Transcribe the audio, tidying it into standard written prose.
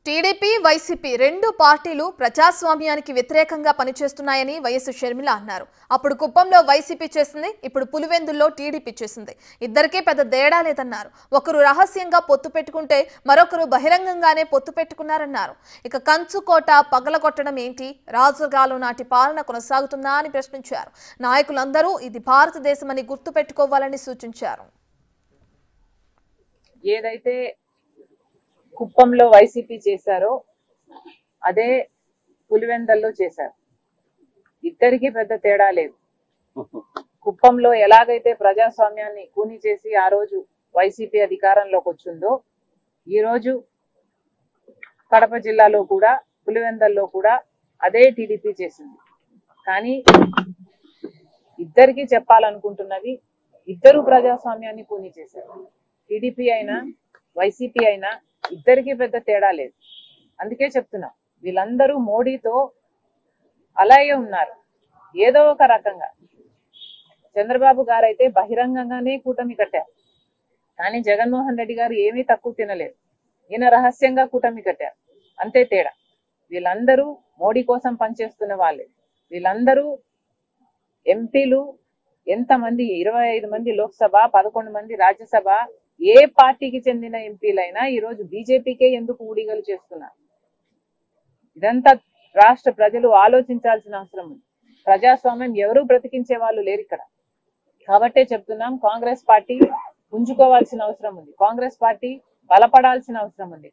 TDP YCP రెండు పార్టీలు ప్రజాస్వామ్యానికి వ్యతిరేకంగా పనిచేస్తున్నాయని వైఎస్ షర్మిల అన్నారు. అప్పుడు కుప్పంలో వైసీపీ చేసింది, ఇప్పుడు పులివెందుల్లో టీడీపీ చేసింది. ఇద్దరికీ పెద్ద తేడా లేదన్నారు. ఒకరు రహస్యంగా పొత్తు పెట్టుకుంటే మరొకరు బహిరంగంగానే పొత్తు పెట్టుకున్నారన్నారు. ఇక కంచుకోట పగలగొట్టడం ఏంటి, రాజుగాలు నాటి పాలన కొనసాగుతుందా అని ప్రశ్నించారు. నాయకులందరూ ఇది భారతదేశమని గుర్తు పెట్టుకోవాలని సూచించారు. ఏదైతే కుప్పంలో వైసీపీ చేశారో అదే పులివెందల్లో చేశారు. ఇద్దరికి పెద్ద తేడా లేదు. కుప్పంలో ఎలాగైతే ప్రజాస్వామ్యాన్ని కూని చేసి ఆ రోజు వైసీపీ అధికారంలోకి వచ్చిందో, ఈరోజు కడప జిల్లాలో కూడా పులివెందల్లో కూడా అదే టీడీపీ చేసింది. కానీ ఇద్దరికి చెప్పాలనుకుంటున్నది, ఇద్దరు ప్రజాస్వామ్యాన్ని కూని చేశారు. టీడీపీ అయినా వైసీపీ అయినా ఇద్దరికి పెద్ద తేడా లేదు. అందుకే చెప్తున్నా, వీళ్ళందరూ మోడీతో అలాగే ఉన్నారు. ఏదో ఒక రకంగా చంద్రబాబు గారు అయితే బహిరంగంగానే కూటమి కట్టారు. కానీ జగన్మోహన్ రెడ్డి గారు ఏమీ తక్కువ తినలేదు. ఈయన రహస్యంగా కూటమి కట్టారు. అంతే తేడా. వీళ్ళందరూ మోడీ కోసం పనిచేస్తున్న వాళ్ళే. వీళ్ళందరూ ఎంపీలు ఎంతమంది, 25 మంది లోక్సభ, 11 మంది రాజ్యసభ, ఏ పార్టీకి చెందిన ఎంపీలైనా ఈరోజు బీజేపీకే ఎందుకు ఊడిగలు చేస్తున్నారు? ఇదంతా రాష్ట్ర ప్రజలు ఆలోచించాల్సిన అవసరం ఉంది. ప్రజాస్వామ్యం ఎవరూ బ్రతికించే వాళ్ళు లేరు ఇక్కడ. కాబట్టే చెప్తున్నాం, కాంగ్రెస్ పార్టీ పుంజుకోవాల్సిన అవసరం ఉంది. కాంగ్రెస్ పార్టీ బలపడాల్సిన అవసరం ఉంది.